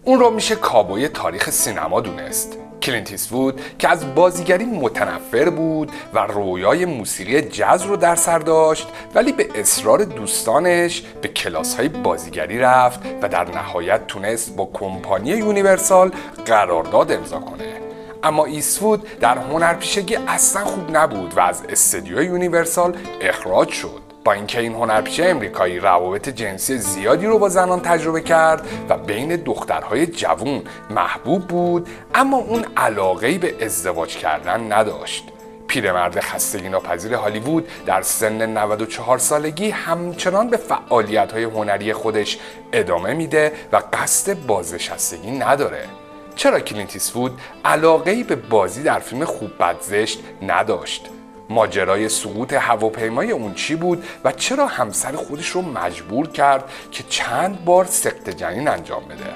اون رو میشه کابوی تاریخ سینما دونست. کلینت ایستوود که از بازیگری متنفر بود و رویای موسیقی جاز رو در سر داشت، ولی به اصرار دوستانش به کلاس‌های بازیگری رفت و در نهایت تونست با کمپانی یونیورسال قرارداد امضا کنه. اما ایستوود در هنرپیشگی اصلا خوب نبود و از استودیوی یونیورسال اخراج شد. با اینکه این هنرپیشه امریکایی روابط جنسی زیادی رو با زنان تجربه کرد و بین دخترهای جوان محبوب بود، اما اون علاقه‌ای به ازدواج کردن نداشت. پیرمرد خستگی ناپذیر هالیوود در سن 94 سالگی همچنان به فعالیت‌های هنری خودش ادامه میده و قصد بازنشستگی نداره. چرا کلینت ایستوود علاقه‌ای به بازی در فیلم خوب بد زشت نداشت؟ ماجرای سقوط هواپیمای اون چی بود و چرا همسر خودش رو مجبور کرد که چند بار سقط جنین انجام بده؟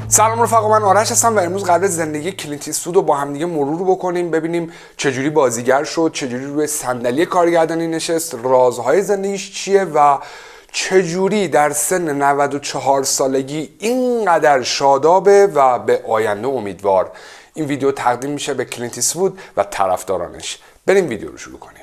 سلام رفقا، من آرش هستم و امروز قراره زندگی کلینت ایستوود رو با هم دیگه مرور بکنیم، ببینیم چجوری بازیگر شد، چجوری روی صندلی کارگردانی نشست، رازهای زندگیش چیه و چجوری در سن 94 سالگی اینقدر شادابه و به آینده امیدوار. این ویدیو تقدیم میشه به کلینت ایستوود و طرفدارانش. بریم ویدیو رو شروع کنیم.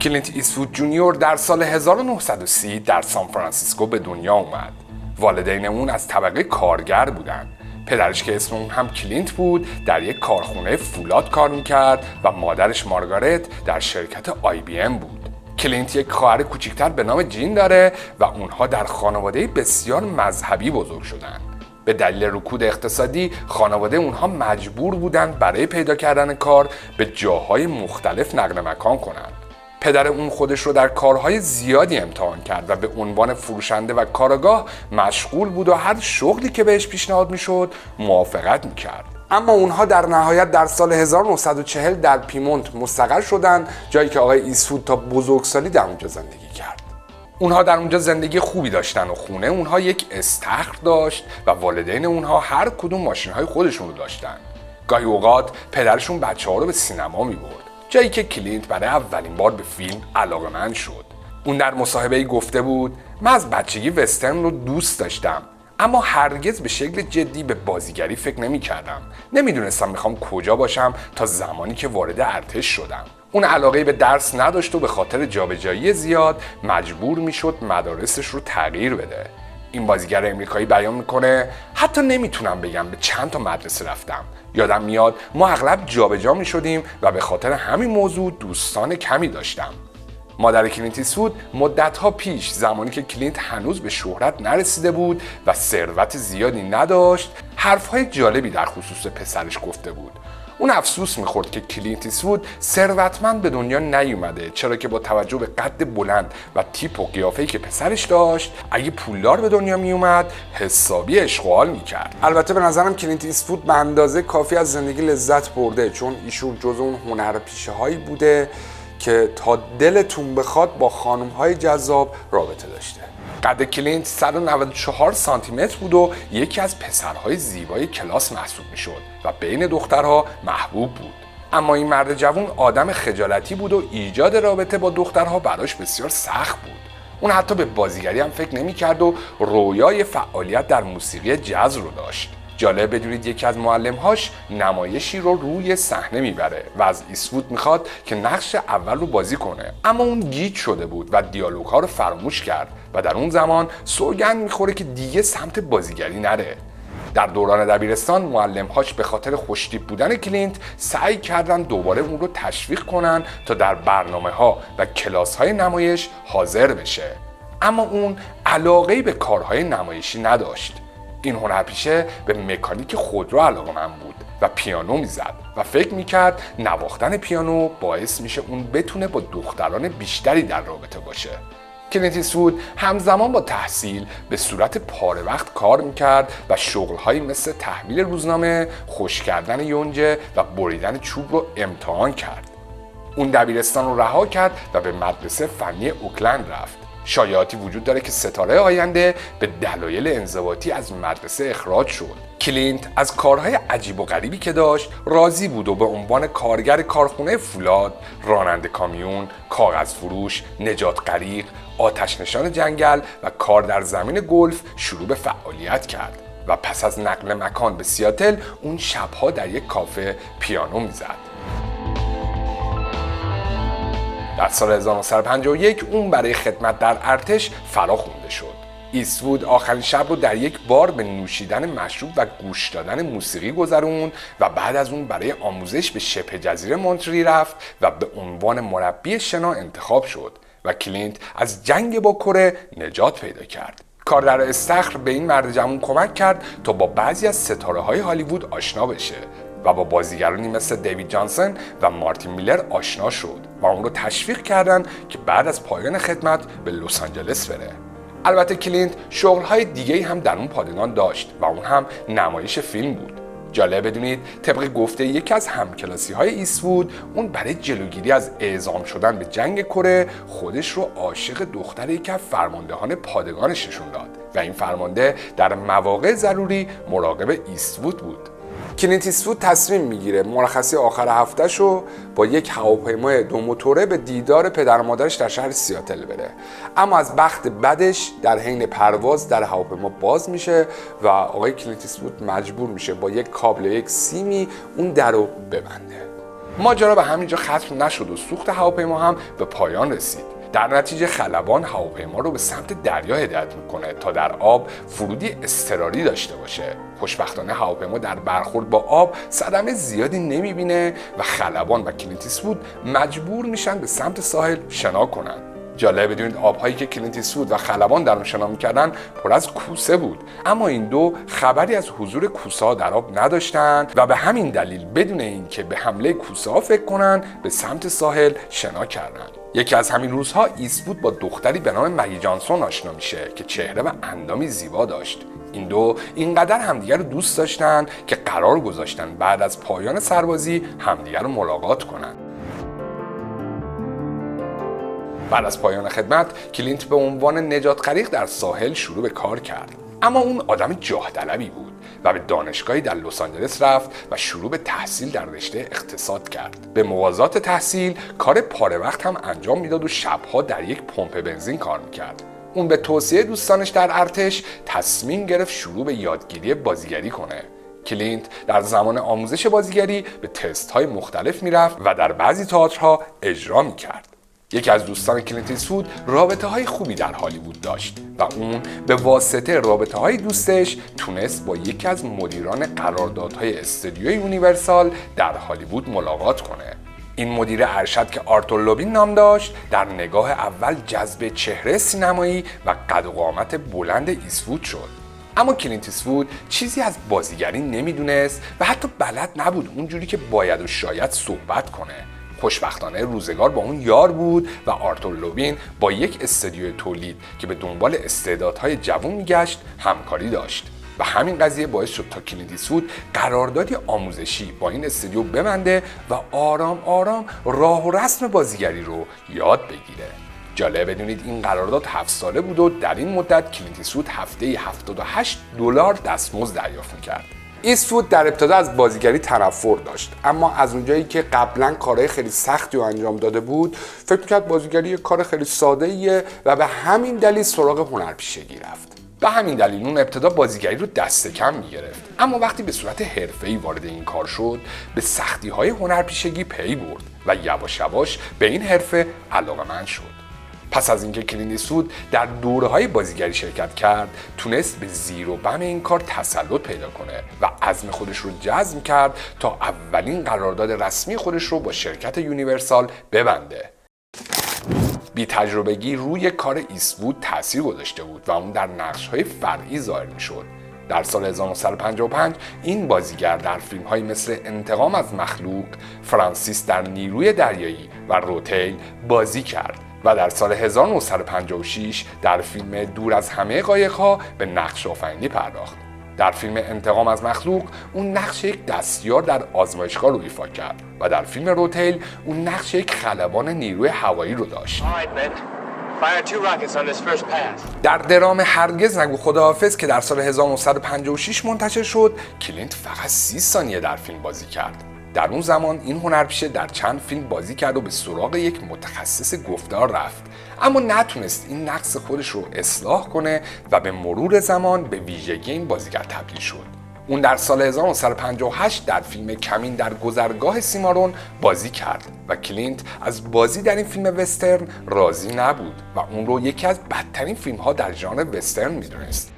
کلینت ایستوود جونیور در سال 1930 در سان فرانسیسکو به دنیا اومد. والدین اون از طبقه کارگر بودن. پدرش که اسم اون هم کلینت بود در یک کارخونه فولاد کار میکرد و مادرش مارگارت در شرکت IBM بود. کلینت یک خواهر کوچکتر به نام جین داره و اونها در خانواده بسیار مذهبی بزرگ شدن. به دلیل رکود اقتصادی خانواده اونها مجبور بودن برای پیدا کردن کار به جاهای مختلف نقل مکان کنند. پدر اون خودش رو در کارهای زیادی امتحان کرد و به عنوان فروشنده و کارآگاه مشغول بود و هر شغلی که بهش پیشنهاد میشد موافقت میکرد. اما اونها در نهایت در سال 1940 در پیمونت مستقر شدن، جایی که آقای ایستوود تا بزرگسالی در اونجا زندگی کرد. اونها در اونجا زندگی خوبی داشتن و خونه اونها یک استخر داشت و والدین اونها هر کدوم ماشین‌های خودشون رو داشتن. گاهی اوقات پدرشون بچه‌ها رو به سینما می‌برد، جایی که کلینت برای اولین بار به فیلم علاقه‌مند شد. اون در مصاحبه‌ای گفته بود: من از بچگی وسترن رو دوست داشتم، اما هرگز به شکل جدی به بازیگری فکر نمی‌کردم. نمی‌دونستم می‌خوام کجا باشم تا زمانی که وارد ارتش شدم. اون علاقه‌ای به درس نداشت و به خاطر جابجایی زیاد مجبور می‌شد مدارسش رو تغییر بده. این بازیگر امریکایی بیان میکنه: حتی نمیتونم بگم به چند تا مدرسه رفتم. یادم میاد ما اغلب جابجا میشدیم و به خاطر همین موضوع دوستان کمی داشتم. مادر کلینت ایستوود مدت‌ها پیش، زمانی که کلینت هنوز به شهرت نرسیده بود و ثروت زیادی نداشت، حرف‌های جالبی در خصوص پسرش گفته بود. اون افسوس میخورد که کلینت ایستوود ثروتمند به دنیا نیومده، چرا که با توجه به قد بلند و تیپ و قیافه‌ای که پسرش داشت، اگه پولدار به دنیا میومد حسابی عشق و حال میکرد. البته به نظرم کلینت ایستوود به اندازه کافی از زندگی لذت برده، چون ایشون جزو اون هنرپیشه‌هایی بوده که تا دلتون بخواد با خانم‌های جذاب رابطه داشته. قد کلینت 194 سانتی متر بود و یکی از پسرهای زیبای کلاس محسوب میشد و بین دخترها محبوب بود. اما این مرد جوان آدم خجالتی بود و ایجاد رابطه با دخترها براش بسیار سخت بود. اون حتی به بازیگری هم فکر نمی‌کرد و رویای فعالیت در موسیقی جاز رو داشت. جالب بدونید یکی از معلم‌هاش نمایشی رو روی صحنه میبره و از ایستوود میخواد که نقش اول رو بازی کنه، اما اون گیج شده بود و دیالوگ‌ها رو فراموش کرد و در اون زمان سوگند میخوره که دیگه سمت بازیگری نره. در دوران دبیرستان معلم‌هاش به خاطر خوش‌تیپ بودن کلینت سعی کردن دوباره اون رو تشویق کنن تا در برنامه‌ها و کلاس‌های نمایش حاضر بشه، اما اون علاقه‌ای به کارهای نمایشی نداشت. این هنرپیشه به مکانیک خودرو علاقه‌مند بود و پیانو میزد و فکر میکرد نواختن پیانو باعث میشه اون بتونه با دختران بیشتری در رابطه باشه. کلینت ایستوود همزمان با تحصیل به صورت پاره وقت کار میکرد و شغلهایی مثل تحویل روزنامه، خشک کردن یونجه و بریدن چوب رو امتحان کرد. اون دبیرستان رو رها کرد و به مدرسه فنی اوکلند رفت. شایعاتی وجود داره که ستاره آینده به دلایل انضباطی از مدرسه اخراج شد. کلینت از کارهای عجیب و غریبی که داشت راضی بود و به عنوان کارگر کارخونه فولاد، راننده کامیون، کاغذ فروش، نجات غریق، آتش نشان جنگل و کار در زمین گلف شروع به فعالیت کرد و پس از نقل مکان به سیاتل اون شبها در یک کافه پیانو میزد. در سال 1951 اون برای خدمت در ارتش فراخوانده شد. ایستوود آخرین شب رو در یک بار به نوشیدن مشروب و گوش دادن موسیقی گذروند و بعد از اون برای آموزش به شبه جزیره مونتری رفت و به عنوان مربی شنا انتخاب شد و کلینت از جنگ با کره نجات پیدا کرد. کار در استخر به این مرد جوان کمک کرد تا با بعضی از ستاره‌های هالیوود آشنا بشه و با بازیگرانی مثل دیوید جانسون و مارتین میلر آشنا شد و اون رو تشویق کردن که بعد از پایان خدمت به لس آنجلس بره. البته کلینت شغل‌های دیگه‌ای هم در اون پادگان داشت و اون هم نمایش فیلم بود. جالب بدونید طبق گفته یکی از همکلاسی‌های ایستوود اون برای جلوگیری از اعزام شدن به جنگ کره خودش رو عاشق دختر یکی از فرماندهان پادگانش نشون داد و این فرمانده در مواقع ضروری مراقب ایستوود بود. کلینت ایستوود تصمیم میگیره مرخصی آخر هفتهش رو با یک هواپیمای دو موتوره به دیدار پدر و مادرش در شهر سیاتل بره، اما از بخت بدش در حین پرواز در هواپیما باز میشه و آقای کلینت ایستوود مجبور میشه با یک کابل یک سیمی اون در رو ببنده. ماجرا به همینجا ختم نشد و سوخت هواپیما هم به پایان رسید. در نتیجه خلبان هواپیما رو به سمت دریا هدایت میکنه تا در آب فرودی اضطراری داشته باشه. خوشبختانه هواپیما در برخورد با آب صدمه زیادی نمیبینه و خلبان و کلینت ایستوود مجبور میشن به سمت ساحل شنا کنن. جالب بدونید آبهایی که کلینت ایستوود و خلبان در اون شنا میکردن پر از کوسه بود، اما این دو خبری از حضور کوسه ها در آب نداشتند و به همین دلیل بدون اینکه به حمله کوسه ها فکر کنن به سمت ساحل شنا کردند. یکی از همین روزها ایستوود با دختری به نام مگی جانسون آشنا میشه که چهره و اندامی زیبا داشت. این دو اینقدر همدیگر رو دوست داشتن که قرار گذاشتن بعد از پایان سربازی همدیگر رو ملاقات کنن. بعد از پایان خدمت کلینت به عنوان نجات غریق در ساحل شروع به کار کرد، اما اون آدم جاه طلبی بود و به دانشگاهی در لس آنجلس رفت و شروع به تحصیل در رشته اقتصاد کرد. به موازات تحصیل کار پاره وقت هم انجام میداد و شبها در یک پمپ بنزین کار میکرد. اون به توصیه دوستانش در ارتش تصمیم گرفت شروع به یادگیری بازیگری کنه. کلینت در زمان آموزش بازیگری به تست‌های مختلف میرفت و در بعضی تئاترها اجرا میکرد. یکی از دوستان کلینت ایستوود رابطه‌های خوبی در هالیوود داشت و اون به واسطه رابطه‌های دوستش تونست با یکی از مدیران قراردادهای استودیوی یونیورسال در هالیوود ملاقات کنه. این مدیر ارشد که آرتور لوبین نام داشت در نگاه اول جذب چهره سینمایی و قد و قامت بلند ایستوود شد. اما کلینت ایستوود چیزی از بازیگری نمیدونست و حتی بلد نبود اونجوری که باید و شاید صحبت کنه. خوشبختانه روزگار با اون یار بود و آرتور لوبین با یک استودیو تولید که به دنبال استعدادهای جوان میگشت همکاری داشت و همین قضیه باعث شد تا کلینت ایستوود قراردادی آموزشی با این استودیو ببنده و آرام آرام راه و رسم بازیگری رو یاد بگیره. جالب بدونید این قرارداد 7 ساله بود و در این مدت کلینت ایستوود هفته‌ای $78 دستمزد دریافت می‌کرد. ایستوود در ابتدا از بازیگری تنفر داشت، اما از اونجایی که قبلا کارهای خیلی سختی رو انجام داده بود فکر می‌کرد بازیگری یه کار خیلی ساده‌ایه و به همین دلیل سراغ هنرپیشگی رفت. به همین دلیل اون ابتدا بازیگری رو دست کم میگرفت، اما وقتی به صورت حرفه‌ای وارد این کار شد به سختی‌های هنرپیشگی پی برد و یواش یواش به این حرفه علاقه‌مند شد. پس از اینکه کلینت ایستوود در دوره‌های بازیگری شرکت کرد، تونست به زیر و بم این کار تسلط پیدا کنه و عزم خودش رو جزم کرد تا اولین قرارداد رسمی خودش رو با شرکت یونیورسال ببنده. بی تجربگی روی کار ایستوود تاثیر گذاشته بود و اون در نقش‌های فرعی ظاهر می‌شد. در سال 1955 این بازیگر در فیلم‌هایی مثل انتقام از مخلوق، فرانسیس در نیروی دریایی و روتیل بازی کرد و در سال 1956 در فیلم دور از همه قایق‌ها به نقش آفرینی پرداخت. در فیلم انتقام از مخلوق اون نقش یک دستیار در آزمایشگاه رو ایفا کرد و در فیلم روتیل اون نقش یک خلبان نیروی هوایی رو داشت. در درام هرگز نگو خداحافظ که در سال 1956 منتشر شد، کلینت فقط 30 ثانیه در فیلم بازی کرد. در اون زمان این هنرپیشه در چند فیلم بازی کرد و به سراغ یک متخصص گفتار رفت، اما نتونست این نقص خودش رو اصلاح کنه و به مرور زمان به ویژگی این بازیگر تبدیل شد. اون در سال 1958 در فیلم کمین در گذرگاه سیمارون بازی کرد و کلینت از بازی در این فیلم وسترن راضی نبود و اون رو یکی از بدترین فیلم‌ها در ژانر وسترن می‌دونست.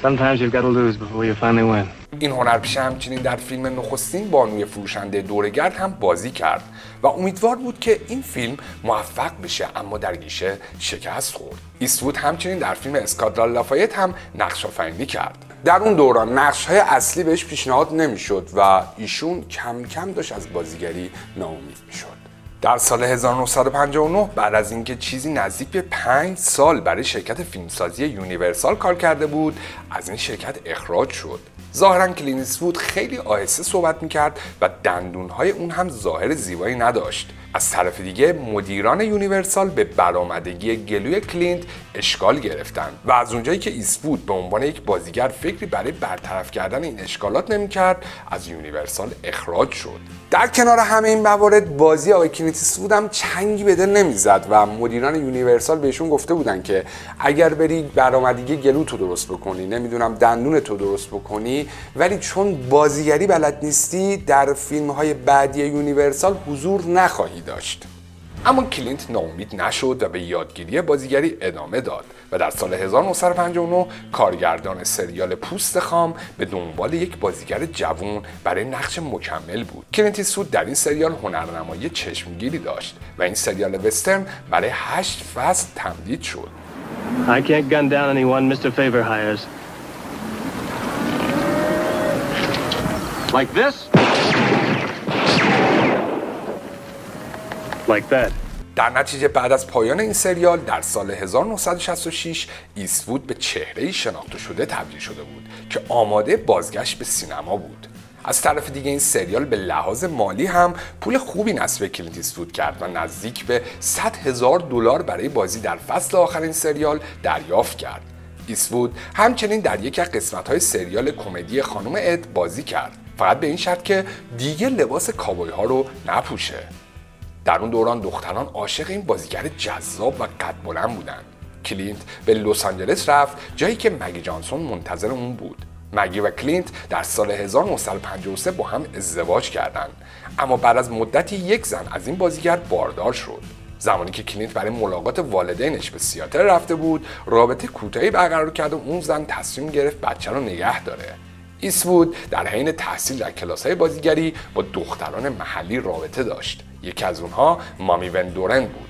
Sometimes you've got to lose before you finally win. این هنرپیشه همچنین در فیلم نخستین بانوی فروشنده دوره‌گرد هم بازی کرد و امیدوار بود که این فیلم موفق بشه، اما در گیشه شکست خورد. ایستوود همچنین در فیلم اسکادرال لافایت هم نقش آفرینی کرد. در اون دوران نقش‌های اصلی بهش پیشنهاد نمی‌شد و ایشون کم کم داشت از بازیگری ناامید می‌شد. در سال 1959 بعد از اینکه چیزی نزدیک به 5 سال برای شرکت فیلمسازی یونیورسال کار کرده بود، از این شرکت اخراج شد. ظاهراً کلینت ایستوود خیلی آهسته صحبت می‌کرد و دندون‌های اون هم ظاهر زیبایی نداشت. از طرف دیگه مدیران یونیورسال به برآمدگی گلوی کلینت اشکال گرفتند و از اونجایی که ایستوود به عنوان یک بازیگر فکری برای برطرف کردن این اشکالات نمی‌کرد، از یونیورسال اخراج شد. در کنار همه این موارد بازی آقای کلینت ایستوود هم چنگی به دل نمیزد و مدیران یونیورسال بهشون گفته بودن که اگر بری برآمدگی گلوتو درست بکنی، نمیدونم دندونتو درست بکنی، ولی چون بازیگری بلد نیستی در فیلم‌های بعدی یونیورسال حضور نخواهی داشت. اما کلینت ناامید نشد و به یادگیری بازیگری ادامه داد و در سال 1959 کارگردان سریال پوست خام به دنبال یک بازیگر جوان برای نقش مکمل بود. کلینت ایستوود در این سریال هنرنمایی چشمگیری داشت و این سریال وسترن برای 8 فصل تمدید شد. I can't gun down anyone Mr. Favor hires. Like this? Like that. در نتیجه بعد از پایان این سریال در سال 1966 ایستوود به چهره‌ای شناخته شده تبدیل شده بود که آماده بازگشت به سینما بود. از طرف دیگه این سریال به لحاظ مالی هم پول خوبی نصیب کلینت ایستوود کرد و نزدیک به $100,000 برای بازی در فصل آخر این سریال دریافت کرد. ایستوود همچنین در یکی از قسمت‌های سریال کمدی خانم اد بازی کرد، فقط به این شرط که دیگه لباس کاوبوی ها رو نپوشه. در اون دوران دختران عاشق این بازیگر جذاب و قد بلند بودن. کلینت به لس آنجلس رفت، جایی که مگی جانسون منتظر اون بود. مگی و کلینت در سال 1953 با هم ازدواج کردند، اما بعد از مدتی یک زن از این بازیگر باردار شد. زمانی که کلینت برای ملاقات والدینش به سیاتل رفته بود، رابطه کوتاهی برقرار کرد و اون زن تصمیم گرفت بچه رو نگه داره. ایستوود در حین تحصیل در کلاس‌های بازیگری با دختران محلی رابطه داشت. یکی از اونها مامی ون دورن بود.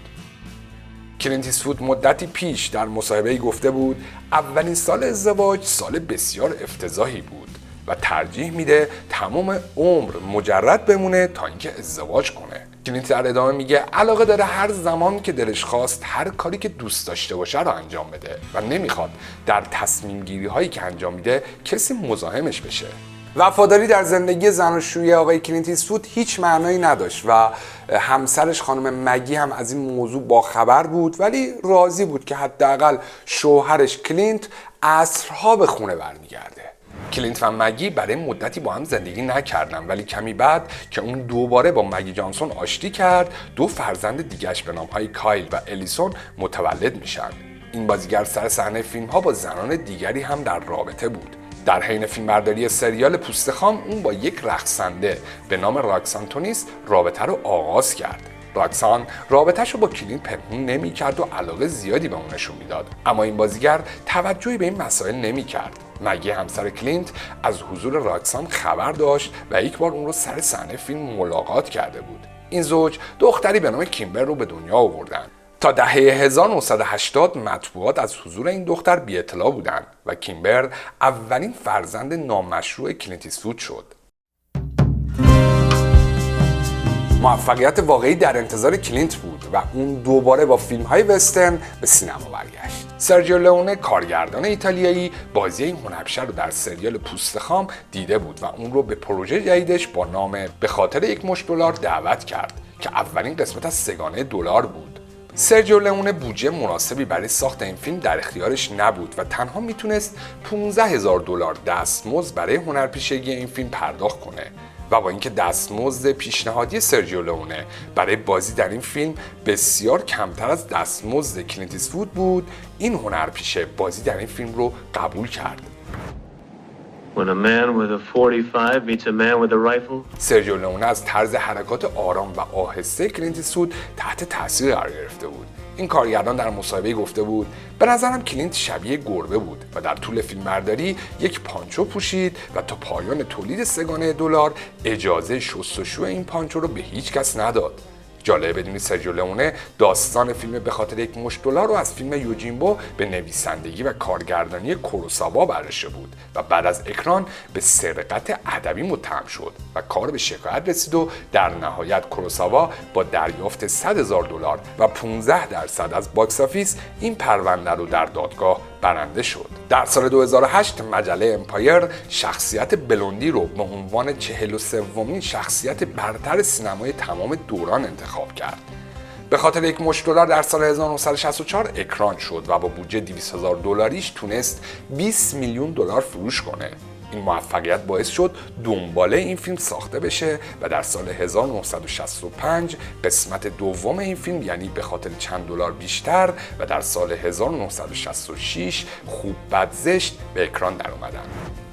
کلینت ایستوود مدتی پیش در مصاحبه‌ای گفته بود اولین سال ازدواج سال بسیار افتضاحی بود و ترجیح میده تمام عمر مجرد بمونه تا اینکه ازدواج کنه. کلینت در ادامه میگه علاقه داره هر زمان که دلش خواست هر کاری که دوست داشته باشه رو انجام بده و نمیخواد در تصمیم گیری هایی که انجام میده کسی مزاحمش بشه. وفاداری در زندگی زناشویی آقای کلینت ایستوود هیچ معنایی نداشت و همسرش خانم مگی هم از این موضوع باخبر بود، ولی راضی بود که حداقل شوهرش کلینت عصرها به خونه برمیگرده. کلینت و مگی برای مدتی با هم زندگی نکردن، ولی کمی بعد که اون دوباره با مگی جانسون آشتی کرد، 2 فرزند دیگه‌اش به نام‌های کایل و الیسون متولد میشن. این بازیگر سر صحنه فیلم‌ها با زنان دیگری هم در رابطه بود. در حین فیلمبرداری سریال پوست خام اون با یک رقصنده به نام راکسان تونیس رابطه رو آغاز کرد. راکسان رابطه‌ش رو با کلینت پنهون نمی‌کرد و علاقه زیادی به اون نشون میداد، اما این بازیگر توجهی به این مسائل نمی‌کرد. مگی همسر کلینت از حضور راکسان خبر داشت و یک بار اون رو سر صحنه فیلم ملاقات کرده بود. این زوج دختری به نام کیمبر رو به دنیا آوردن. تا دهه 1980 مطبوعات از حضور این دختر بی اطلاع بودند و کیمبر اولین فرزند نامشروع کلینت ایستوود شد. موفقیت واقعی در انتظار کلینت بود و اون دوباره با فیلم‌های وسترن به سینما برگشت. سرجیو لئونه کارگردان ایتالیایی بازی این هنرپیشه رو در سریال پوست خام دیده بود و اون رو به پروژه جدیدش با نام به خاطر یک مشت دلار دعوت کرد که اولین قسمت از سگانه دلار بود. سرجیو لئونه بودجه مناسبی برای ساخت این فیلم در اختیارش نبود و تنها میتونست $15,000 دستمزد برای هنرپیشگی این فیلم پرداخت کنه و با اینکه دستمزد پیشنهادی سرجیو لئونه برای بازی در این فیلم بسیار کمتر از دستمزد کلینت ایستوود بود، این هنرپیشه بازی در این فیلم رو قبول کرد. When a man with a 45 meets a man with a rifle. سرجیو لئونه از طرز حرکات آرام و آهسته کلینت ایستوود تحت تاثیر قرار گرفته بود. این کارگردان در مصاحبه گفته بود به نظرم کلینت شبیه گربه بود و در طول فیلمبرداری یک پانچو پوشید و تا پایان تولید سگانه دلار اجازه شستشو این پانچو رو به هیچ کس نداد. جالبه بدونید سرجیو لئونه داستان فیلم به خاطر یک مشت دلار رو از فیلم یوجینبو به نویسندگی و کارگردانی کوروساوا برداشته بود و بعد از اکران به سرقت ادبی متهم شد و کار به شکایت رسید و در نهایت کوروساوا با دریافت $100,000 و 15% از باکس آفیس این پرونده رو در دادگاه برنده شد. در سال 2008 مجله امپایر شخصیت بلوندی رو به عنوان 43مین شخصیت برتر سینمای تمام دوران انتخاب کرد. به خاطر یک مشت دلار در سال 1964 اکران شد و با بودجه $200,000 تونست $20 میلیون فروش کنه. این موفقیت باعث شد دنباله این فیلم ساخته بشه و در سال 1965 قسمت دوم این فیلم یعنی به خاطر چند دلار بیشتر و در سال 1966 خوب بد زشت به اکران در اومدن.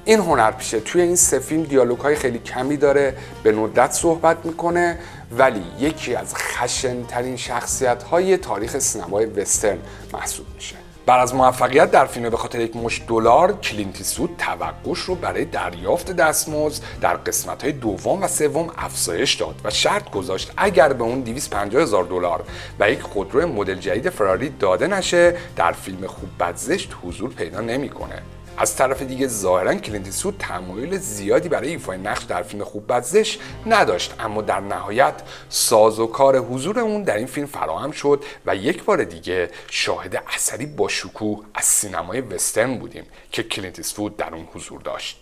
این هنرپیشه توی این سه فیلم دیالوگ‌های خیلی کمی داره، به ندرت صحبت میکنه، ولی یکی از خشن‌ترین شخصیت‌های تاریخ سینمای وسترن محسوب میشه. بعد از موفقیت در فیلم به خاطر یک مشت دلار، کلینت ایستوود توقعش رو برای دریافت دستمزد در قسمت‌های دوم و سوم افزایش داد و شرط گذاشت اگر به اون $250,000 و یک خودرو مدل جدید فراری داده نشه، در فیلم خوب بد زشت حضور پیدا نمی‌کنه. از طرف دیگه ظاهراً کلینت ایستوود تمایل زیادی برای ایفای نقش در فیلم خوب بد زشت نداشت، اما در نهایت سازوکار حضور اون در این فیلم فراهم شد و یک بار دیگه شاهد اثری با شکوه از سینمای وسترن بودیم که کلینت ایستوود در اون حضور داشت.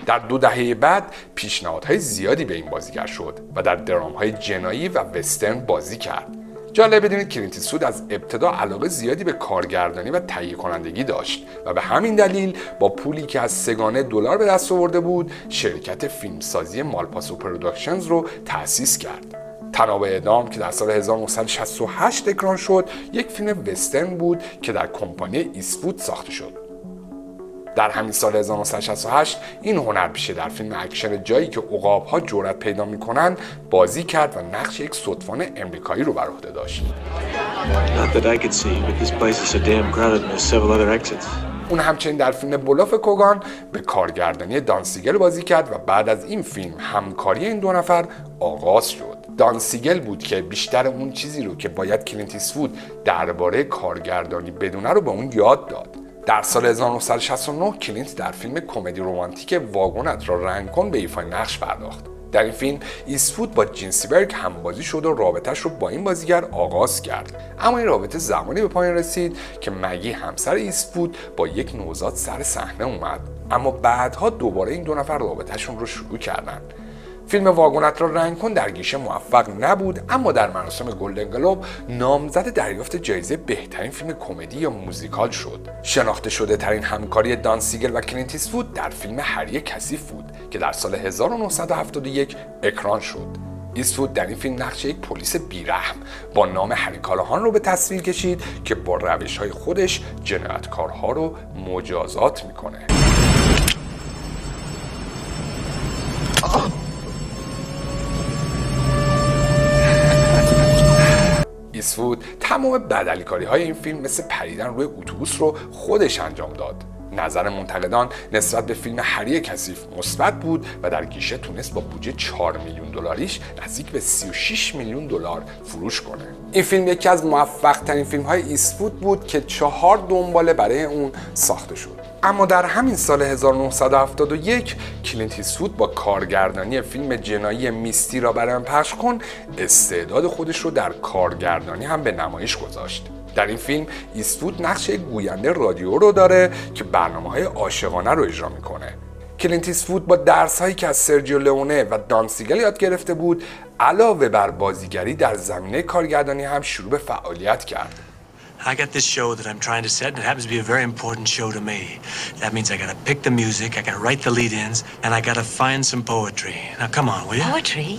در 2 دهه بعد پیشنهادهای زیادی به این بازیگر شد و در درام‌های جنایی و وسترن بازی کرد. جالب بدونید کلینت ایستوود از ابتدا علاقه زیادی به کارگردانی و تهیه کنندگی داشت و به همین دلیل با پولی که از سگانه دلار به دست آورده بود شرکت فیلمسازی مالپاسو پروداکشنز رو تأسیس کرد. طناب اعدام که در سال 1968 اکران شد یک فیلم وسترن بود که در کمپانی ایستوود ساخته شد. در همین سال 1968 این هنرپیشه در فیلم اکشن جایی که عقاب‌ها جرأت پیدا می‌کنن بازی کرد و نقش یک ستوان امریکایی رو بر عهده داشت. اون همچنین در فیلم بلاف کوگان به کارگردانی دان سیگل بازی کرد و بعد از این فیلم همکاری این دو نفر آغاز شد. دان سیگل بود که بیشتر اون چیزی رو که باید کلینت ایستوود درباره کارگردانی بدونه رو به اون یاد داد. در سال 1969 کلینت در فیلم کمدی رمانتیک واگنت را رنگ کن به ایفای نقش پرداخت. در این فیلم ایستوود با جین سیبرگ همبازی شد و رابطه‌اش رو با این بازیگر آغاز کرد. اما این رابطه زمانی به پایان رسید که مگی همسر ایستوود با یک نوزاد سر صحنه اومد. اما بعدها دوباره این دو نفر رابطه‌شون رو شروع کردن. فیلم واگنت را رنگ کن در گیشه موفق نبود، اما در مراسم گلدن گلوب نامزد دریافت جایزه بهترین فیلم کمدی یا موزیکال شد. شناخته شده ترین همکاری دان سیگل و کلینت ایستوود در فیلم هری کثیف بود که در سال 1971 اکران شد. ایستوود در این فیلم نقش یک پلیس بیرحم با نام هری کالاهان رو به تصویر کشید که با روش‌های خودش جنایتکارها رو مجازات میکنه. ایستوود تمام بدعلیکاری‌های این فیلم مثل پریدن روی اتوبوس رو خودش انجام داد. نظر منتقدان نسبت به فیلم هری کثیف مثبت بود و در گیشه تونست با بودجه 4 میلیون دلاریش نزدیک به 36 میلیون دلار فروش کنه. این فیلم یکی از موفق ترین فیلم های ایستوود بود که 4 دنباله برای اون ساخته شد. اما در همین سال 1971 کلینت ایستوود با کارگردانی فیلم جنایی میستی را برام پخش کن استعداد خودش رو در کارگردانی هم به نمایش گذاشت. در این فیلم ایستوود نقش یک گوینده رادیو رو داره که برنامه‌های عاشقانه رو اجرا میکنه. کلینت ایستوود با درس‌هایی که از سرجیو لئونه و دان سیگل یاد گرفته بود، علاوه بر بازیگری در زمینه کارگردانی هم شروع به فعالیت کرد. I got this show that I'm trying to set, and it happens to be a very important show to me. That means I gotta pick the music, I gotta write the lead-ins, and I gotta find some poetry. Now come on, will you? Poetry?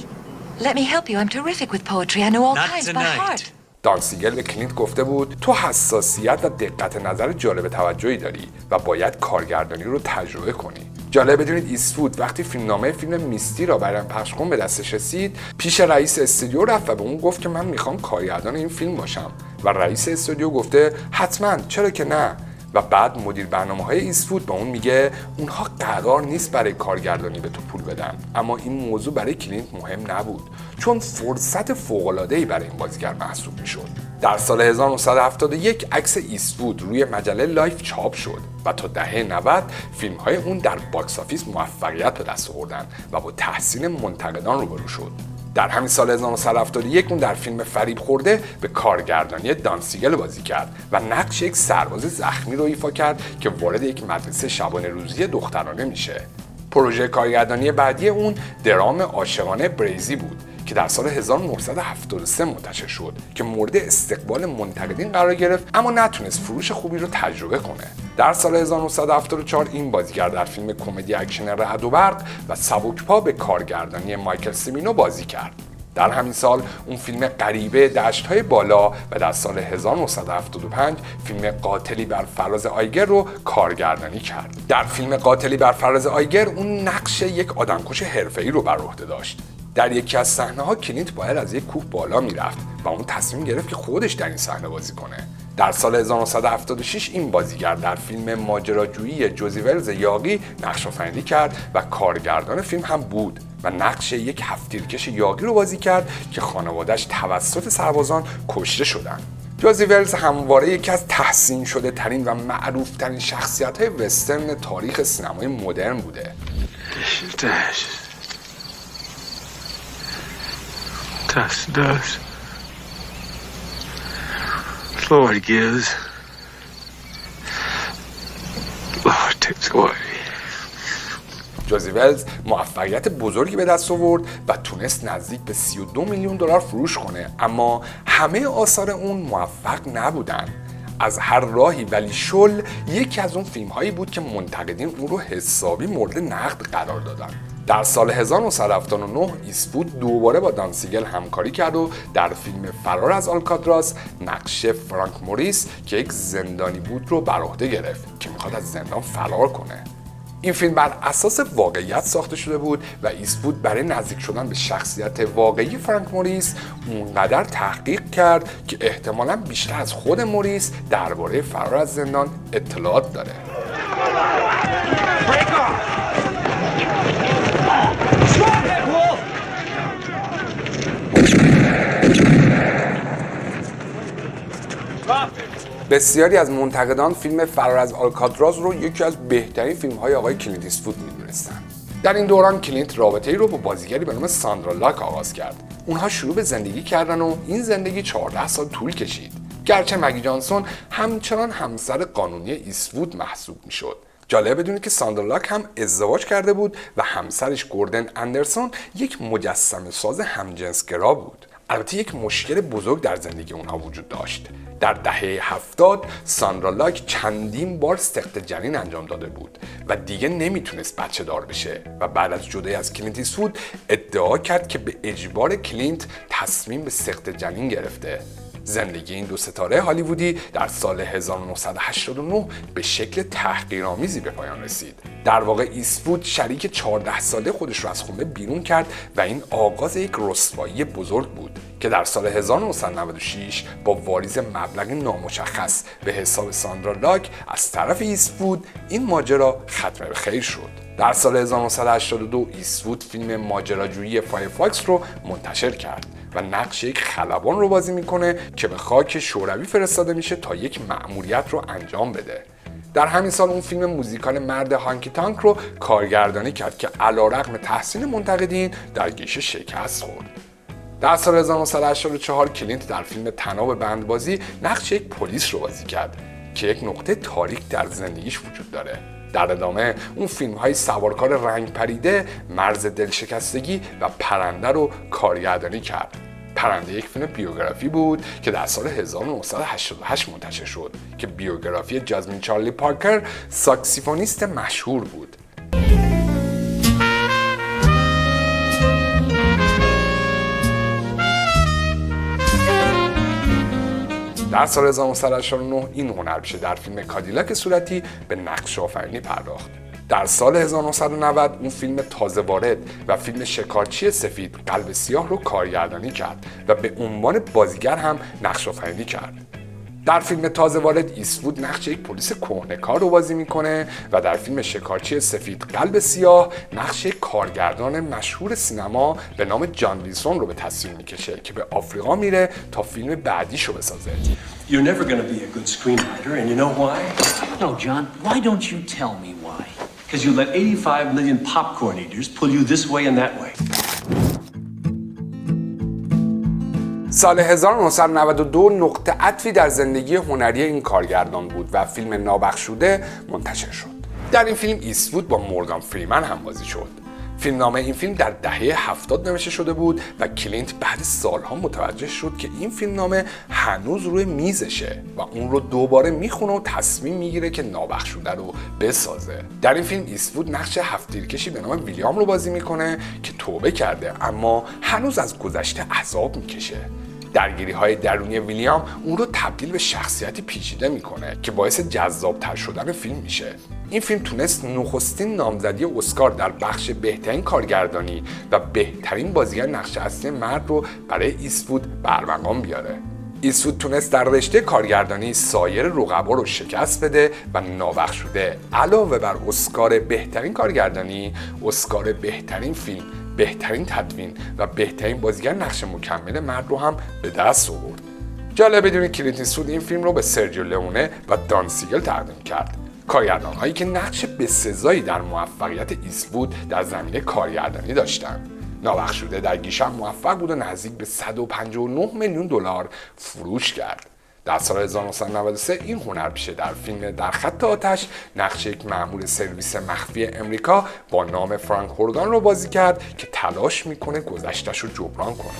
Let me help you. I'm terrific with poetry. I know all Not kinds by tonight. heart. دان سیگل به کلینت گفته بود تو حساسیت و دقت نظر جالب توجهی داری و باید کارگردانی رو تجربه کنی. جالب بدونید ایستوود وقتی فیلمنامه فیلم میستی را برام پخش کن به دستش رسید، پیش رئیس استودیو رفت و به اون گفت که من میخوام کارگردان این فیلم باشم و رئیس استودیو گفته حتما، چرا که نه. و بعد مدیر برنامه‌های ایستوود به اون میگه اونها قرار نیست برای کارگردانی به تو پول بدن، اما این موضوع برای کلینت مهم نبود چون فرصت فوق‌العاده‌ای برای این بازیگر محسوب میشد. در سال 1971 عکس ایستوود روی مجله لایف چاپ شد و تا دهه 90 فیلم‌های اون در باکس آفیس موفقیت به دست آوردن و با تحسین منتقدان روبرو شد. در همین سال 1971 اون در فیلم فریب خورده به کارگردانی دان سیگل بازی کرد و نقش یک سرباز زخمی رو ایفا کرد که وارد یک مدرسه شبانه روزی دخترانه میشه. پروژه کارگردانی بعدی اون درام عاشقانه بریزی بود که در سال 1973 منتشر شد که مورد استقبال منتقدین قرار گرفت اما نتونست فروش خوبی رو تجربه کنه. در سال 1974 این بازیگر در فیلم کمدی اکشن رعد و برق و سبکپا به کارگردانی مایکل سیمینو بازی کرد. در همین سال اون فیلم غریبه دشت‌های بالا و در سال 1975 فیلم قاتلی بر فراز آیگر رو کارگردانی کرد. در فیلم قاتلی بر فراز آیگر اون نقش یک آدمکش حرفه‌ای رو بر عهده داشت. در یکی از صحنه‌ها کلینت باید از یک کوه بالا میرفت و اون تصمیم گرفت که خودش در این صحنه بازی کنه. در سال 1976 این بازیگر در فیلم ماجراجویی جوزی ولز یاغی نقش آفرینی کرد و کارگردان فیلم هم بود و نقش یک هفت‌تیرکش یاغی رو بازی کرد که خانواده‌اش توسط سربازان کشته شدند. جوزی ولز همواره یکی از تحسین شده ترین و معروف ترین شخصیت‌های وسترن تاریخ سینمای مدرن بوده. Dust. Lord gives. Lord takes away. جوزی ولز موفقیت بزرگی به دست آورد و تونست نزدیک به 32 میلیون دلار فروش کنه، اما همه آثار اون موفق نبودن. از هر راهی ولی شل یکی از اون فیلم‌هایی بود که منتقدین اون رو حسابی مورد نقد قرار دادن. در سال 1979 ایستوود دوباره با دان سیگل همکاری کرد و در فیلم فرار از آلکاتراز نقش فرانک موریس که یک زندانی بود رو بر عهده گرفت که میخواد از زندان فرار کنه. این فیلم بر اساس واقعیت ساخته شده بود و ایستوود برای نزدیک شدن به شخصیت واقعی فرانک موریس اونقدر تحقیق کرد که احتمالاً بیشتر از خود موریس درباره فرار از زندان اطلاعات داره. بسیاری از منتقدان فیلم فرار از آلکاتراز رو یکی از بهترین فیلم‌های آقای کلینت ایستوود می‌دونستن. در این دوران کلینت رابطه‌ای رو با بازیگری به نام ساندرا لاک آغاز کرد. اونها شروع به زندگی کردن و این زندگی 14 سال طول کشید. گرچه مگی جانسون همچنان همسر قانونی ایستوود محسوب می‌شد، جالبه بدونید که ساندرا لاک هم ازدواج کرده بود و همسرش گوردن اندرسون یک مجسمه ساز همجنسگرا بود. البته یک مشکل بزرگ در زندگی اونها وجود داشت. در دهه 70 ساندرا لاک چندین بار سقط جنین انجام داده بود و دیگه نمیتونست بچه دار بشه و بعد از جدایی از کلینت ایستوود ادعا کرد که به اجبار کلینت تصمیم به سقط جنین گرفته. زندگی این دو ستاره هالیوودی در سال 1989 به شکل تحقیرآمیزی به پایان رسید. در واقع ایستوود شریک 14 ساله خودش رو از خونه بیرون کرد و این آغاز یک رسوایی بزرگ بود که در سال 1996 با واریز مبلغ نامشخص به حساب ساندرا لاک از طرف ایستوود این ماجرا ختم به خیر شد. در سال 1982 ایستوود فیلم ماجراجویی فایرفاکس رو منتشر کرد و نقش یک خلبان رو بازی میکنه که به خاک شوروی فرستاده میشه تا یک مأموریت رو انجام بده. در همین سال اون فیلم موزیکال مرد هانکی تانک رو کارگردانی کرد که علیرغم تحسین منتقدین در گیشه شکست خورد. در سال 1984 کلینت در فیلم طناب بندبازی نقش یک پلیس رو بازی کرد که یک نقطه تاریک در زندگیش وجود داره. در ادامه اون فیلم‌های سوارکار رنگ پریده، مرز دلشکستگی و پرنده رو کارگردانی کرد. پرنده یک فیلم بیوگرافی بود که در سال 1988 منتشر شد که بیوگرافی جازمین چارلی پارکر، ساکسیفونیست مشهور بود. در سال 1989 این هنرپیشه در فیلم کادیلاک صورتی به نقش آفرینی پرداخت. در سال 1990 اون فیلم تازه وارد و فیلم شکارچی سفید قلب سیاه رو کارگردانی کرد و به عنوان بازیگر هم نقش آفرینی کرد. در فیلم تازه وارد ایستوود نقش یک پلیس کهنه‌کار رو بازی میکنه و در فیلم شکارچی سفید قلب سیاه نقش یک کارگردان مشهور سینما به نام جان ویلسون رو به تصویر میکشه که به آفریقا میره تا فیلم بعدیشو بسازه. You're never going to be a good screenwriter, and you know why? No, John, why don't you tell me why? Because you let 85 million popcorn eaters pull you this way and that way. سال 1992 نقطه عطفی در زندگی هنری این کارگردان بود و فیلم نابخشوده منتشر شد. در این فیلم ایستوود با مورگان فریمن هم بازی شد. فیلمنامه این فیلم در دهه 70 نوشته شده بود و کلینت بعد سالها متوجه شد که این فیلمنامه هنوز روی میزشه و اون رو دوباره میخونه و تصمیم میگیره که نابخشوده رو بسازه. در این فیلم ایستوود نقش هفت‌تیرکشی به نام ویلیام رو بازی میکنه که توبه کرده اما هنوز از گذشته عذاب میکشه. درگیری‌های درونی ویلیام اون رو تبدیل به شخصیتی پیچیده میکنه که باعث جذاب‌تر شدن فیلم میشه. این فیلم تونست نخستین نامزدی اسکار در بخش بهترین کارگردانی و بهترین بازیگر نقش اصلی مرد رو برای ایستوود به ارمغان بیاره. ایستوود تونست در رشته کارگردانی سایر رقبا رو شکست بده و نابخشوده علاوه بر اسکار بهترین کارگردانی، اسکار بهترین فیلم، بهترین تدوین و بهترین بازیگر نقش مکمل مرد رو هم به دست آورد. جالب بدونید کلینت ایستوود این فیلم رو به سرجیو لئونه و دان سیگل تقدیم کرد. کارگردان‌هایی که نقش بسزایی در موفقیت ایستوود در زمینه کارگردانی داشتند. نابخشوده در گیشه موفق بود و نزدیک به 159 میلیون دلار فروش کرد. در سال 1993 این هنرپیشه در فیلم در خط آتش نقش یک مأمور سرویس مخفی امریکا با نام فرانک هورگان رو بازی کرد که تلاش میکنه گذشته‌شو جبران کنه.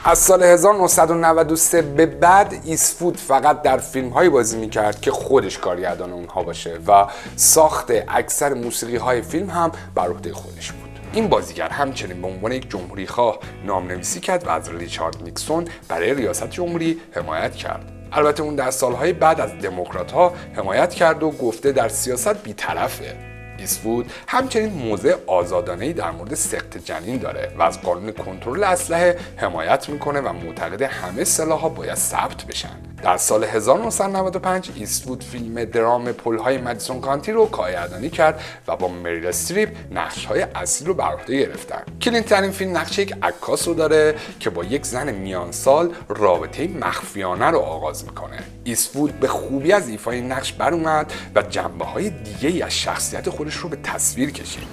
از سال 1993 به بعد ایستوود فقط در فیلم‌هایی بازی می‌کرد که خودش کارگردان اونها باشه و ساخت اکثر موسیقی‌های فیلم هم بر عهده خودش بود. این بازیگر همچنین به عنوان یک جمهوریخواه نام‌نویسی کرد و از ریچارد نیکسون برای ریاست جمهوری حمایت کرد. البته اون در سالهای بعد از دموکرات‌ها حمایت کرد و گفته در سیاست بی‌طرفه. ایستوود همچنین موضع آزادانه‌ای در مورد سقط جنین داره و از قانون کنترل اسلحه حمایت میکنه و معتقد همه سلاح‌ها باید ثبت بشن. در سال 1995 ایستوود فیلم درام پل‌های مدیسون کانتی رو کارگردانی کرد و با مریل استریپ نقش‌های اصلی رو بر عهده گرفتن. کلینت در این فیلم نقش یک عکاس رو داره که با یک زن میان سال رابطه مخفیانه رو آغاز میکنه. ایستوود به خوبی از ایفای نقش بر اومد و جنبه‌های دیگه‌ای از شخصیت خودش رو به تصویر کشید.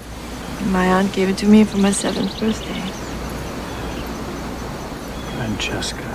My aunt gave it to me for my 7th birthday. Francesca.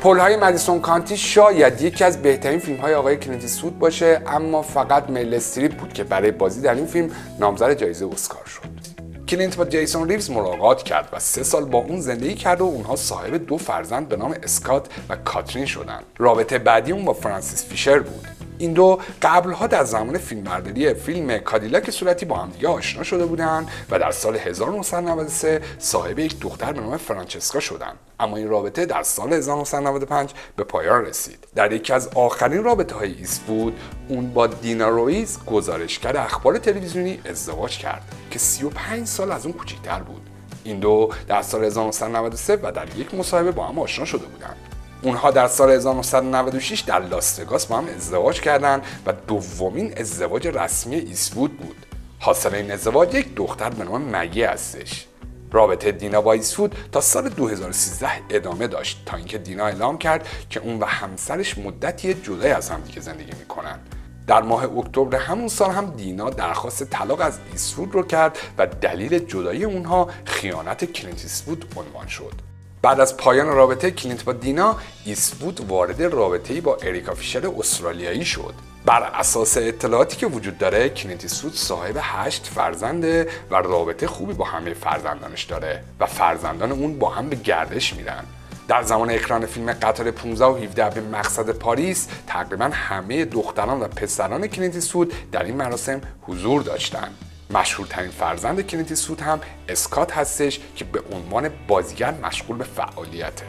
پل‌های مدیسون کانتی شاید یکی از بهترین فیلم‌های آقای کلینت ایستوود باشه، اما فقط میل استریپ بود که برای بازی در این فیلم نامزد جایزه اسکار شد. کلینت با جیسون ریوز ملاقات کرد و 3 سال با اون زندگی کرد و اونها صاحب 2 فرزند به نام اسکات و کاترین شدن. رابطه بعدی اون با فرانسیس فیشر بود. این دو قبلها در زمان فیلمبرداری فیلم کادیلاک صورتی با همدیگه آشنا شده بودند و در سال 1993 صاحب یک دختر به نام فرانچسکا شدند. اما این رابطه در سال 1995 به پایان رسید. در یکی از آخرین رابطه‌های ایستوود، اون با دینا رویز، گزارشگر اخبار تلویزیونی، ازدواج کرد که 35 سال از اون کوچکتر بود. این دو در سال 1993 و در یک مصاحبه با هم آشنا شده بودند. اونها در سال 1996 در لاس وگاس با هم ازدواج کردند و دومین ازدواج رسمی ایستوود بود. حاصل این ازدواج یک دختر به نام مگی هستش. رابطه دینا با ایستوود تا سال 2013 ادامه داشت تا اینکه دینا اعلام کرد که اون و همسرش مدتی جدای از همدیگه زندگی میکنن. در ماه اکتبر همون سال هم دینا درخواست طلاق از ایستوود رو کرد و دلیل جدایی اونها خیانت کلینت ایستوود عنوان شد. بعد از پایان رابطه کلینت با دینا، ایستوود وارد رابطه‌ای با اریکا فیشر استرالیایی شد. بر اساس اطلاعاتی که وجود داره، کلینت ایستوود صاحب 8 فرزنده و رابطه خوبی با همه فرزندانش داره و فرزندان اون با هم به گردش میرن. در زمان اکران فیلم قطار 15 و 17 به مقصد پاریس، تقریبا همه دختران و پسران کلینت ایستوود در این مراسم حضور داشتند. مشهورترین فرزند کلینت ایستوود هم اسکات هستش که به عنوان بازیگر مشغول به فعالیته.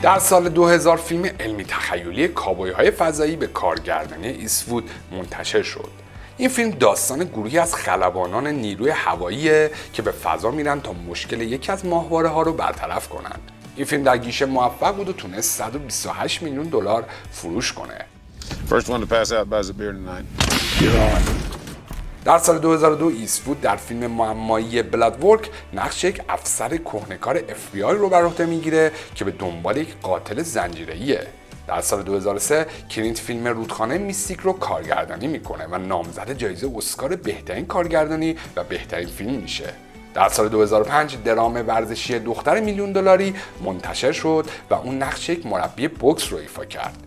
در سال 2000 فیلم علمی تخیلی کاوبوی‌های فضایی به کارگردانی ایستوود منتشر شد. این فیلم داستان گروهی از خلبانان نیروی هواییه که به فضا میرن تا مشکل یکی از ماهواره‌ها رو برطرف کنن. این فیلم در گیشه موفق بود و تونست 128 میلیون دلار فروش کنه. First one to pass out buys a beer tonight. در سال 2002 ایستوود در فیلم معمایی بلادورک نقش یک افسر کهنه‌کار FBI رو بر عهده میگیره که به دنبال یک قاتل زنجیره‌ایه. در سال 2003 کلینت فیلم رودخانه میستیک رو کارگردانی میکنه و نامزد جایزه اسکار بهترین کارگردانی و بهترین فیلم میشه. در سال 2005 درام ورزشی دختر میلیون دلاری منتشر شد و اون نقش یک مربی بوکس رو ایفا کرد.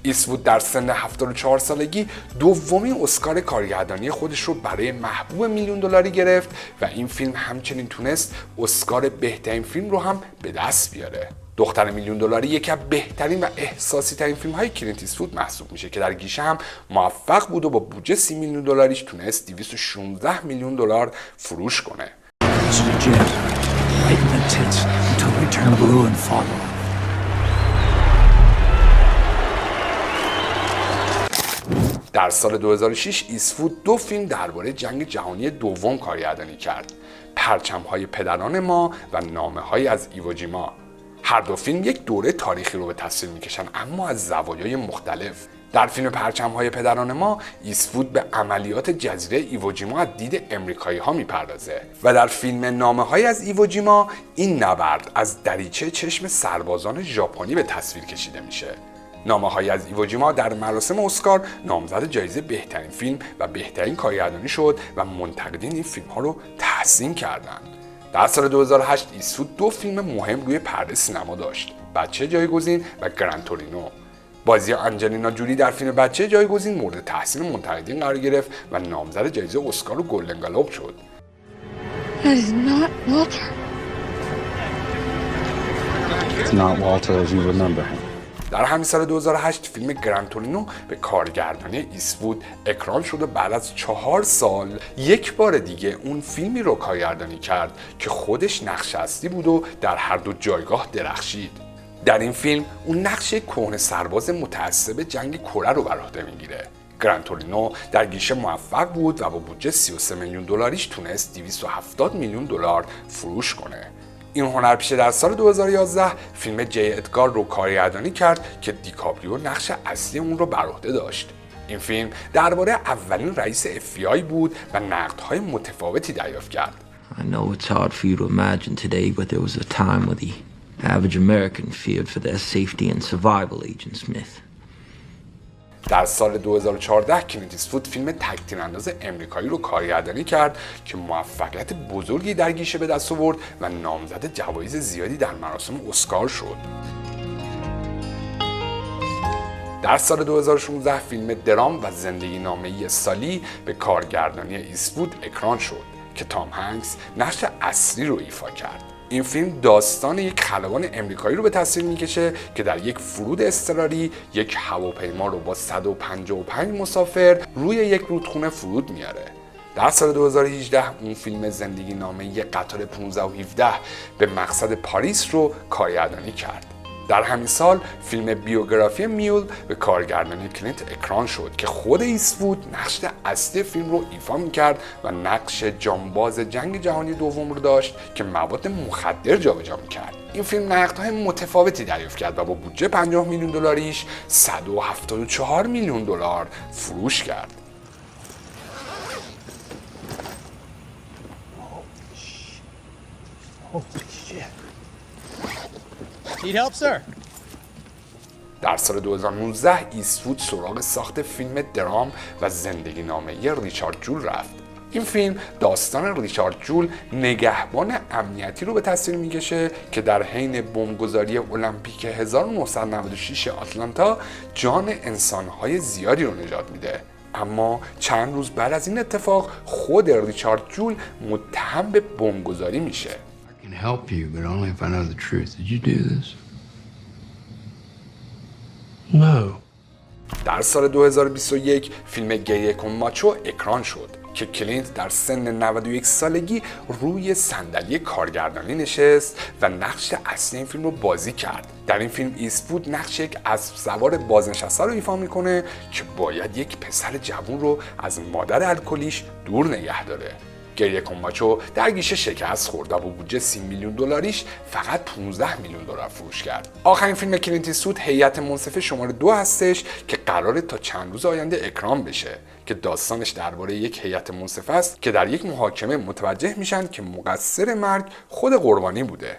ایستوود در سن 74 سالگی دومین اسکار کارگردانی خودش رو برای محبوب میلیون دلاری گرفت و این فیلم همچنین تونست اسکار بهترین فیلم رو هم به دست بیاره. دختر میلیون دلاری یکی از بهترین و احساسی ترین فیلم های کلینت ایستوود محسوب میشه که در گیشه هم موفق بود و با بودجه 30 میلیون دلاریش تونست 216 میلیون دلار فروش کنه. در سال 2006 ایستوود 2 فیلم درباره جنگ جهانی دوم کارگردانی کرد: پرچم‌های پدران ما و نامه‌های از ایووجیما. هر 2 فیلم یک دوره تاریخی رو به تصویر می‌کشن، اما از زوایای مختلف. در فیلم پرچم‌های پدران ما، ایستوود به عملیات جزیره ایووجیما از دید امریکایی‌ها می‌پردازه و در فیلم نامه‌های از ایووجیما این نبرد از دریچه چشم سربازان ژاپنی به تصویر کشیده میشه. نامه‌های از ایووجیما در مراسم اسکار نامزد جایزه بهترین فیلم و بهترین کارگردانی شد و منتقدین این فیلم‌ها رو تحسین کردند. در سال 2008 ایستوود 2 فیلم مهم روی پرده سینما داشت: بچه جایگزین و گران تورینو. بازی آنجلینا جولی در فیلم بچه جایگزین مورد تحسین منتقدین قرار گرفت و نامزد جایزه اسکار و گلدن گلوب شد. That is not Walter. It's not Walter as you remember him. در همین سال 2008 فیلم گران تورینو به کارگردانی ایستوود اکران شد و بعد از 4 سال یک بار دیگه اون فیلمی رو کارگردانی کرد که خودش نقش اصلی بود و در هر 2 جایگاه درخشید. در این فیلم اون نقش کهنه سرباز متعصب جنگ کره رو بر عهده میگیره. گران تورینو در گیشه موفق بود و با بودجه 33 میلیون دلاریش تونست 270 میلیون دلار فروش کنه. این هنرپیشه در سال 2011 فیلم جی ادگار رو کارگردانی کرد که دیکاپریو نقش اصلی اون رو بر عهده داشت. این فیلم درباره اولین رئیس FBI بود و نقدهای متفاوتی دریافت کرد. I know it's hard for you to imagine today, but there was a time when the average American feared for their safety and survival, Agent Smith. در سال 2014 کلینت ایستوود فیلم تک تیرانداز امریکایی رو کارگردانی کرد که موفقیت بزرگی در گیشه به دست آورد و نامزد جوایز زیادی در مراسم اسکار شد. در سال 2016 فیلم درام و زندگی نامه‌ای سالی به کارگردانی ایستوود اکران شد که تام هنگس نقش اصلی رو ایفا کرد. این فیلم داستان یک خلبان امریکایی رو به تصویر میکشه که در یک فرود اضطراری یک هواپیما رو با 155 مسافر روی یک رودخونه فرود میاره. در سال 2018 اون فیلم زندگی نامه‌ای قطار 15 و 17 به مقصد پاریس رو کارگردانی کرد. در همین سال فیلم بیوگرافی میول به کارگردانی کلینت اکران شد که خود ایستوود نقش اصلی فیلم رو ایفا میکرد و نقش جانباز جنگ جهانی دوم رو داشت که مواد مخدر جابجا میکرد. این فیلم نقدهای متفاوتی دریافت کرد و با بودجه 50 میلیون دلاریش 174 میلیون دلار فروش کرد. Need help, sir? در سال 2019 ایستوود سراغ ساخت فیلم درام و زندگی نامه‌ای ریچارد جول رفت. این فیلم داستان ریچارد جول نگهبان امنیتی رو به تصویر میکشه که در حین بمبگذاری المپیک 1996 آتلانتا جان انسان‌های زیادی رو نجات میده. اما چند روز بعد از این اتفاق خود ریچارد جول متهم به بمبگذاری میشه. I can help you, but only if I know the truth. Did you do this? No. در سال 2021 فیلم گریه کن ماچو اکران شد که کلینت در سن 91 سالگی روی صندلی کارگردانی نشست و نقش اصلی این فیلم رو بازی کرد. در این فیلم ایستوود نقش یک اسب سوار بازنشسته رو ایفا میکنه که باید یک پسر جوان رو از مادر الکلیش دور نگه داره. گریه کن ماچو در گیشه شکست خورد و با بودجه 30 میلیون دلاریش فقط 15 میلیون دلار فروش کرد. آخرین فیلم کلینت ایستوود هیئت منصفه شماره 2 هستش که قراره تا چند روز آینده اکران بشه که داستانش درباره یک هیئت منصفه است که در یک محاکمه متوجه میشن که مقصر مرگ خود قربانی بوده.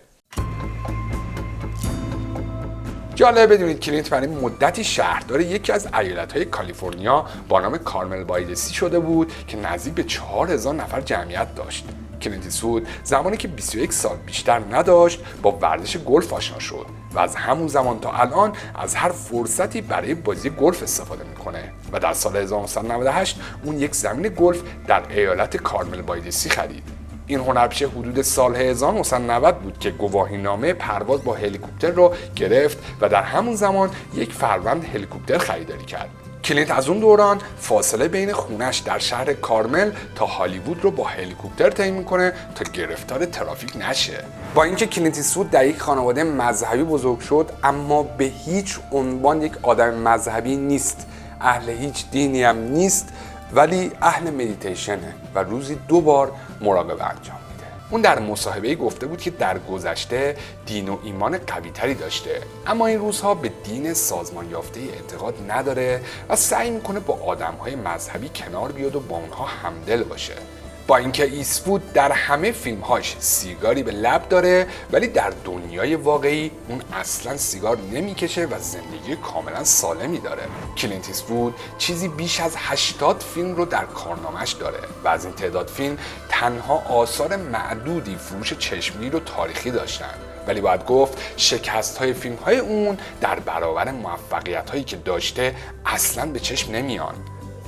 جالب بدونید کلینت برای مدتی شهردار یکی از ایالت‌های کالیفرنیا با نام کارمل بایدسی شده بود که نزدیک به 4000 نفر جمعیت داشت. کلینت ایستوود زمانی که 21 سال بیشتر نداشت با ورزش گلف آشنا شد و از همون زمان تا الان از هر فرصتی برای بازی گلف استفاده میکنه و در سال 1998 اون یک زمین گلف در ایالت کارمل بایدسی خرید. این هنرپیشه حدود سال 1990 بود که گواهینامه پرواز با هلیکوپتر رو گرفت و در همون زمان یک فروند هلیکوپتر خریداری کرد. کلینت از اون دوران فاصله بین خونش در شهر کارمل تا هالیوود رو با هلیکوپتر طی میکنه تا گرفتار ترافیک نشه. با اینکه کلینت ایستوود در یک خانواده مذهبی بزرگ شد، اما به هیچ عنوان یک آدم مذهبی نیست، اهل هیچ دینی هم نیست، ولی اهل مدیتیشنه و روزی 2 بار مراقبه انجام میده. اون در مصاحبه‌ای گفته بود که در گذشته دین و ایمان قوی‌تری داشته، اما این روزها به دین سازمان یافته اعتقاد نداره و سعی میکنه با آدم‌های مذهبی کنار بیاد و با اونها همدل باشه. با اینکه ایستوود در همه فیلم‌هاش سیگاری به لب داره، ولی در دنیای واقعی اون اصلاً سیگار نمیکشه و زندگی کاملاً سالمی داره. کلینت ایستوود چیزی بیش از 80 فیلم رو در کارنامه‌اش داره و از این تعداد فیلم تنها آثار معدودی فروش چشمگیر و تاریخی داشتن، ولی باید گفت شکست‌های فیلم‌های اون در برابر موفقیت‌هایی که داشته اصلاً به چشم نمیان.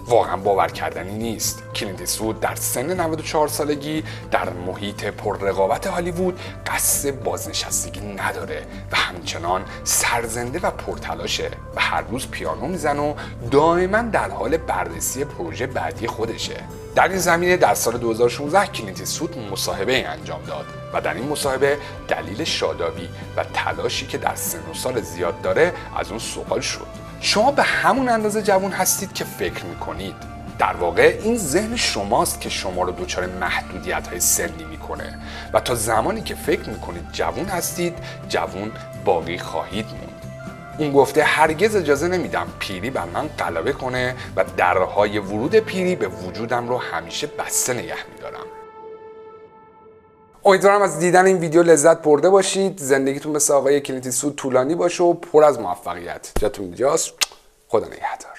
واقعا باور کردنی نیست. کلینت ایستوود در سن 94 سالگی در محیط پر رقابت هالیوود قصد بازنشستگی نداره و همچنان سرزنده و پرتلاشه و هر روز پیانو میزنه و دائما در حال بررسی پروژه بعدی خودشه. در این زمینه در سال 2016 کلینت ایستوود مصاحبه انجام داد و در این مصاحبه دلیل شادابی و تلاشی که در سن و سال زیاد داره از اون سوال شد. شما به همون اندازه جوان هستید که فکر میکنید. در واقع این ذهن شماست که شما رو دچار محدودیت‌های سنی میکنه و تا زمانی که فکر میکنید جوان هستید، جوان باقی خواهید موند. اون گفته هرگز اجازه نمیدم پیری بر من غلبه کنه و درهای ورود پیری به وجودم رو همیشه بسته نگه میدارم. امیدوارم از دیدن این ویدیو لذت برده باشید. زندگیتون مثل آقای کلینت ایستوود طولانی باشه و پر از موفقیت. جاتون اینجاست. خدا نگهدار.